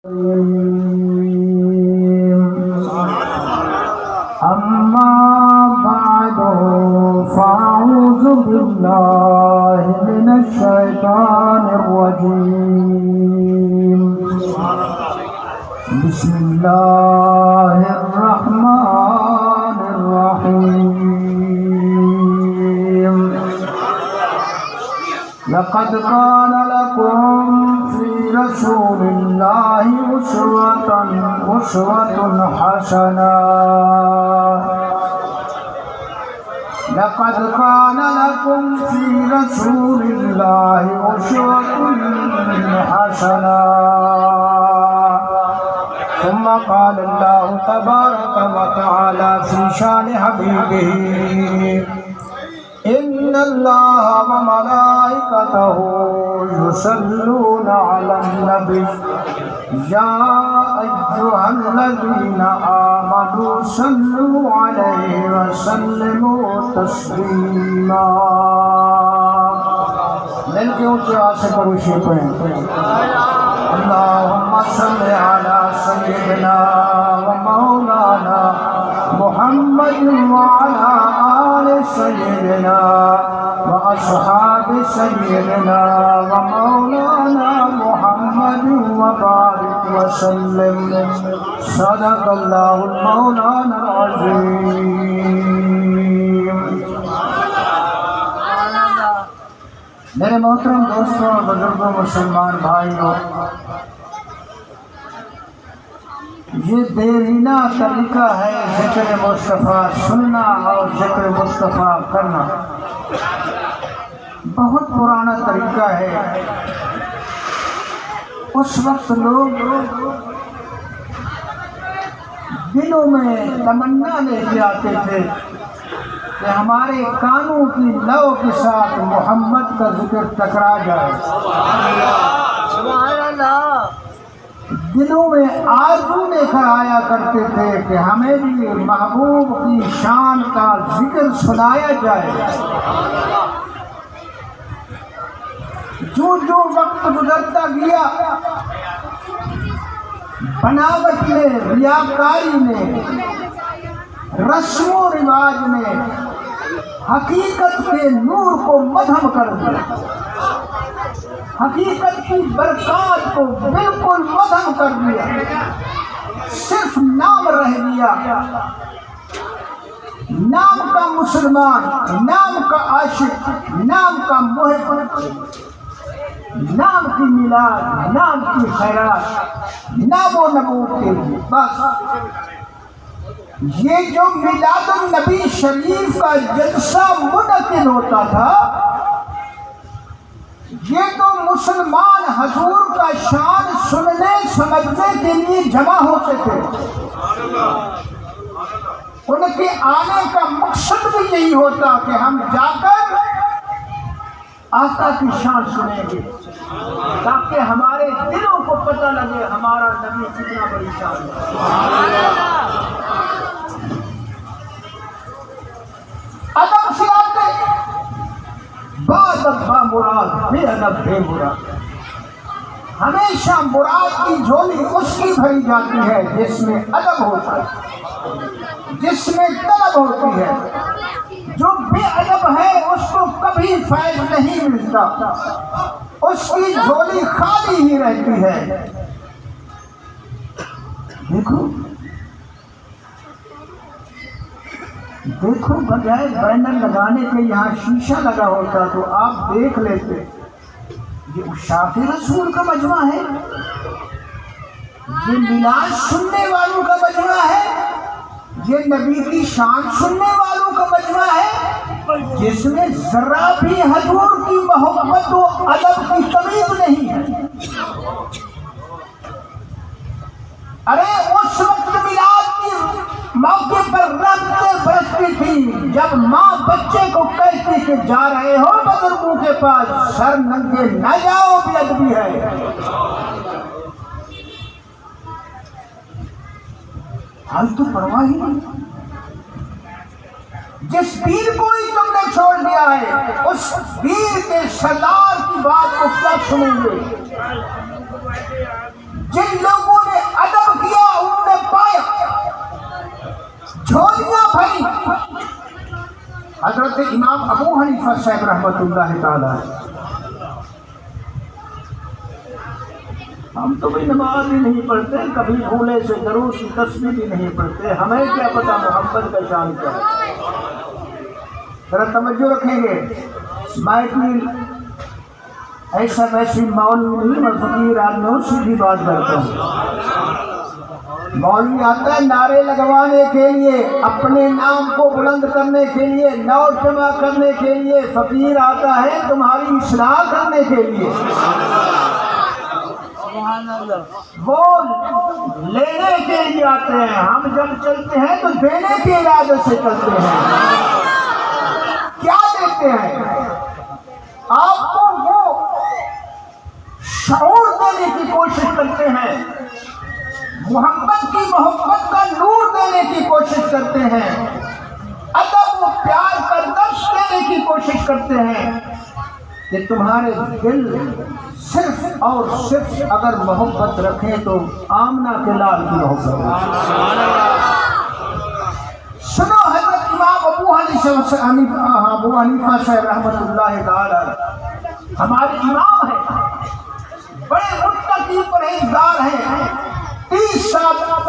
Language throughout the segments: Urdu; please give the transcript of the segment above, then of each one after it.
أما بعد فأعوذ بالله من الشيطان الرجيم بسم الله الرحمن الرحيم لقد كان لكم في رسول الله أسوة حسنة لقد كان لكم في رسول الله أسوة حسنة ثم قال الله تبارك وتعالى في شان حبيبه إن الله وملائكته يصلون على النبي يا أيها الذين آمنوا صلوا عليه وسلموا تسليما. مل کے اونچے آواز سے پڑھو پڑھیں. اللهم صل على سيدنا ومولانا محمد وعلى آل سيدنا وأصحاب سيدنا ومولانا محمد وبارك وسلم. صدق الله المولانا العظيم. میرے محترم دوستوں اور بزرگوں مسلمان بھائیوں، یہ دیرینہ طریقہ ہے ذکر مصطفیٰ سننا اور ذکر مصطفیٰ کرنا. بہت پرانا طریقہ ہے. اس وقت لوگ دلوں میں تمنا لے کے آتے تھے کہ ہمارے کانوں کی لو کے ساتھ محمد کا ذکر ٹکرا جائے. دلوں میں آرزو لے کر آیا کرتے تھے کہ ہمیں بھی محبوب کی شان کا ذکر سنایا جائے. جو جو وقت گزرتا گیا، بناوٹ میں، ریاکاری میں، رسم و رواج میں حقیقت کے نور کو مدھم کر دیا، حقیقت کی برکات کو بالکل مدھم کر دیا. صرف نام رہ گیا، نام کا مسلمان، نام کا عاشق، نام کا محب، نام کی میلاد، نام کی خیرات، نام و نبوت کے لیے بس. یہ جو میلاد النبی شریف کا جلسہ منعقد ہوتا تھا، یہ تو مسلمان حضور کا شان سننے سمجھنے کے لیے جمع ہوتے تھے. ان کے آنے کا مقصد بھی یہی ہوتا کہ ہم جا کر آقا کی شان سنیں گے، تاکہ ہمارے دلوں کو پتہ لگے ہمارا نبی کتنا بڑی شان ہے. ادب سے آتے بادب با مراد، بے ادب بے مراد. ہمیشہ مراد کی جھولی اس کی بھری جاتی ہے جس میں ادب ہوتا ہے، جس میں طلب ہوتی ہے. جو بے ادب ہے اس کو کبھی فیض نہیں ملتا، اس کی جھولی خالی ہی رہتی ہے. دیکھو بجائے بینر لگانے کے یہاں شیشہ لگا ہوتا تو آپ دیکھ لیتے یہ اشاعت رسول کا مجمع ہے، یہ میلاد سننے والوں کا مجمع ہے، یہ نبی کی شان سننے والوں کا مجمع ہے، جس میں ذرا بھی حضور کی محبت و ادب کی تمیز نہیں ہے. ارے اس وقت میلاد کے موقع پر رحمتیں برستی تھی جب ماں بچے کو کہتی کہ جا رہے ہو بزرگوں کے پاس، سر ننگے نہ جاؤ، بے ادبی ہے. حال تو پرواہ ہی نہیں. جس پیر کو ہی تم نے چھوڑ دیا ہے، اس پیر کے سردار کی بات کو کیا سنیں گے؟ جن لوگوں حضرت امام ابو حنیفہ صاحب رحمۃ اللہ تعالی، ہم تو بھی نماز ہی نہیں پڑھتے، کبھی بھولے سے درود کی تسبیح بھی نہیں پڑھتے، ہمیں کیا پتا محمد کا شان کیا ہے۔ ذرا توجہ رکھیں گے، میں کوئی ایسا ویسی مولوی نہیں، میں فقیر آدمی ہوں، سیدھی بات کرتا ہوں۔ مولوی آتا ہے نعرے لگوانے کے لیے، اپنے نام کو بلند کرنے کے لیے، نوٹ جمع کرنے کے لیے، فقیر آتا ہے تمہاری اصلاح کرنے کے لیے، وہ لینے کے لیے آتے ہیں۔ ہم جب چلتے ہیں تو دینے کے ارادے سے چلتے ہیں۔ کیا دیتے ہیں؟ آپ کو وہ شعور دینے کی کوشش کرتے ہیں، محمد کی محبت کا نور دینے کی کوشش کرتے ہیں، ادب و پیار کا درس دینے کی کوشش کرتے ہیں کہ تمہارے دل صرف اور صرف اگر محبت رکھیں تو آمنہ کے لال کی محبت رکھیں۔ سنو حضرت امام ابو حنیفہ صاحب رحمۃ اللہ تعالی ہمارے امام ہیں، بڑے متقی پرہیزگار ہیں۔ 30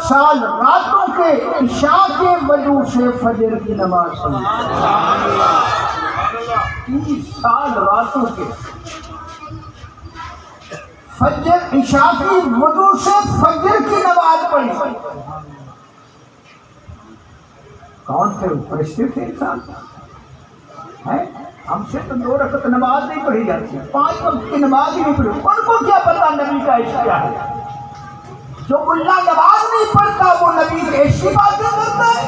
سال راتوں کے عشاء کے وضو سے فجر کی نماز پڑھی، 30 سال راتوں کے فجر عشاء کی وضو سے فجر کی نماز پڑھی۔ کون تھے؟ فرشتے تھے انسان ہے؟ ہم سے تو 2 رکعت نماز نہیں پڑھی جاتی، 5 وقت کی نماز ہی نہیں پڑھی۔ ان کو کیا پتا نبی کا عشق کیا ہے؟ جو ملا نماز نہیں پڑھتا وہ نبی کے عشق کی باتیں کرتا ہے،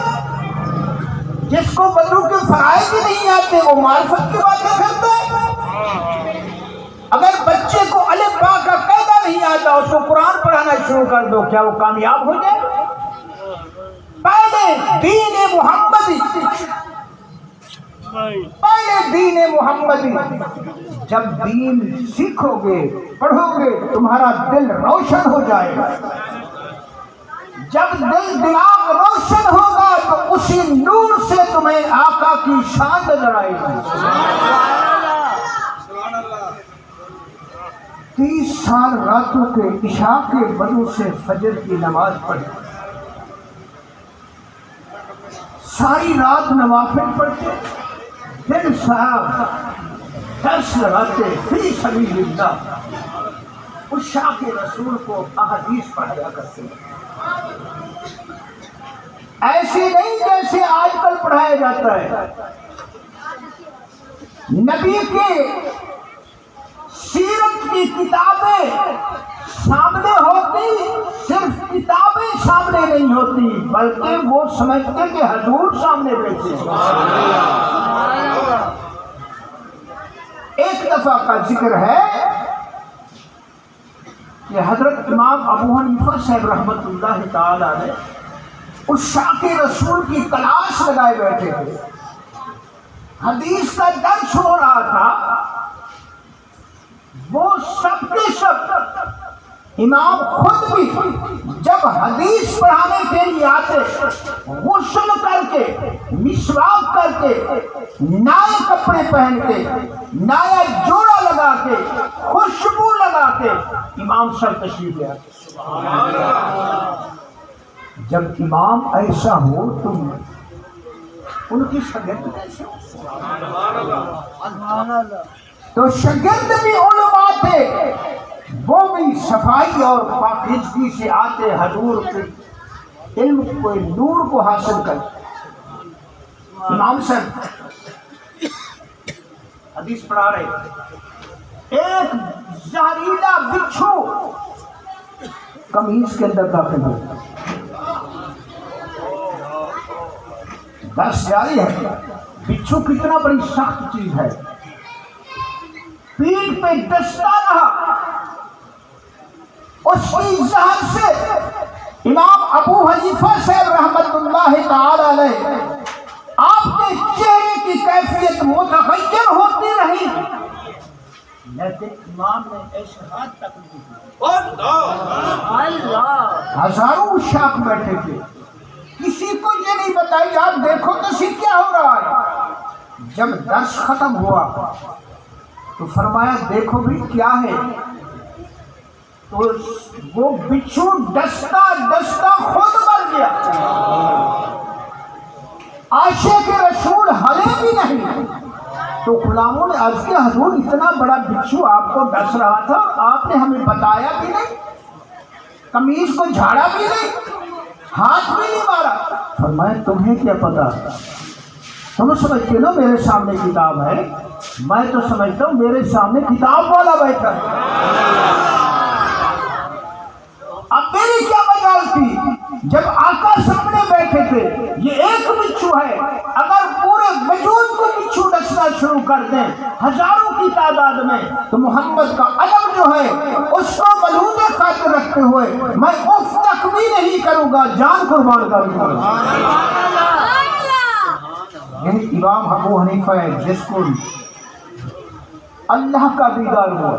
جس کو وضو کے فرائض بھی نہیں آتے وہ معرفت کی باتیں کرتا ہے۔ اگر بچے کو الف با کا قاعدہ نہیں آتا، اس کو قرآن پڑھانا شروع کر دو، کیا وہ کامیاب ہو جائے؟ پہلے دین محمدی، پہلے دین محمدی، جب دین سیکھو گے پڑھو گے تمہارا دل روشن ہو جائے گا۔ جب دل دماغ روشن ہوگا تو اسی نور سے تمہیں آقا کی شان نظر آئے گی۔ 30 سال راتوں کے عشاء کے وضو سے فجر کی نماز پڑھی، ساری رات نوافل پڑھتے، دن صاحب درس لگاتے فی سبیل اللہ، اس شاہ کے رسول کو احادیث پڑھایا کرتے، ایسے نہیں جیسے آج کل پڑھایا جاتا ہے۔ نبی کے سیرت کی کتابیں سامنے ہوتی، صرف کتابیں سامنے نہیں ہوتی، بلکہ وہ سمجھتے کہ حضور سامنے بیٹھے۔ ایک دفعہ کا ذکر ہے کہ حضرت امام ابو حنیفہ صاحب رحمۃ اللہ تعالی علیہ اس شاہ کے رسول کی تلاش لگائے بیٹھے تھے، حدیث کا درس ہو رہا تھا، وہ سب کے سب امام خود بھی جب حدیث پڑھانے کے لیے آتے، غسل کر کے، مسواک کر کے، نئے کپڑے پہن کے، نیا جوڑا لگا کے، خوشبو لگا کے امام سر تشریف لے آتے۔ جب امام ایسا ہو تو ان کی شاگرد کیسے ہو؟ تو شاگرد بھی علماء تھے، وہ بھی صفائی اور پاکیزگی سے آتے، حضور کے علم کو، نور کو حاصل کرتے۔ امام صاحب حدیث پڑھا رہے، ایک زہریلا بچھو قمیص کے اندر داخل ہو، درس جاری ہے۔ بچھو کتنا بڑی سخت چیز ہے، پیٹ پہ ڈستا رہا، اس کی زہر سے امام ابو حنیفہ صاحب رحمۃ اللہ تعالی علیہ آپ کے چہرے کی کیفیت متغیر ہوتی رہی، لیکن امام نے ایسے ہاتھ تک نہیں کیا۔ ہزاروں شاخ بیٹھے تھے، کسی کو یہ نہیں بتائی آپ دیکھو تو کیا ہو رہا ہے۔ جب درس ختم ہوا تو فرمایا دیکھو بھی کیا ہے، تو وہ بچھو ڈستا ڈستا خود مر گیا، عاشق رسول ہلے بھی نہیں۔ تو غلاموں نے عرض کیا حضور اتنا بڑا بچھو آپ کو ڈس رہا تھا، آپ نے ہمیں بتایا بھی نہیں، قمیض کو جھاڑا بھی نہیں، ہاتھ بھی نہیں مارا۔ فرمایا تمہیں کیا پتا، تم سمجھتے ہو میرے سامنے کتاب ہے، میں تو سمجھتا ہوں میرے سامنے کتاب والا بیٹھا ہے۔ اب میری کیا مجال تھی، جب آقا سامنے بیٹھے تھے، یہ ایک بچھو ہے، اگر پورے وجود کو بچھو ڈسنا شروع کر دیں ہزاروں کی تعداد میں، تو محمد کا علم جو ہے اس کو ملحوظ خاطر رکھتے ہوئے میں اف تک بھی نہیں کروں گا، جان قربان کروں گا۔ یہی امام ابو حنیفہ ہے جس کو اللہ کا دیدار ہوا۔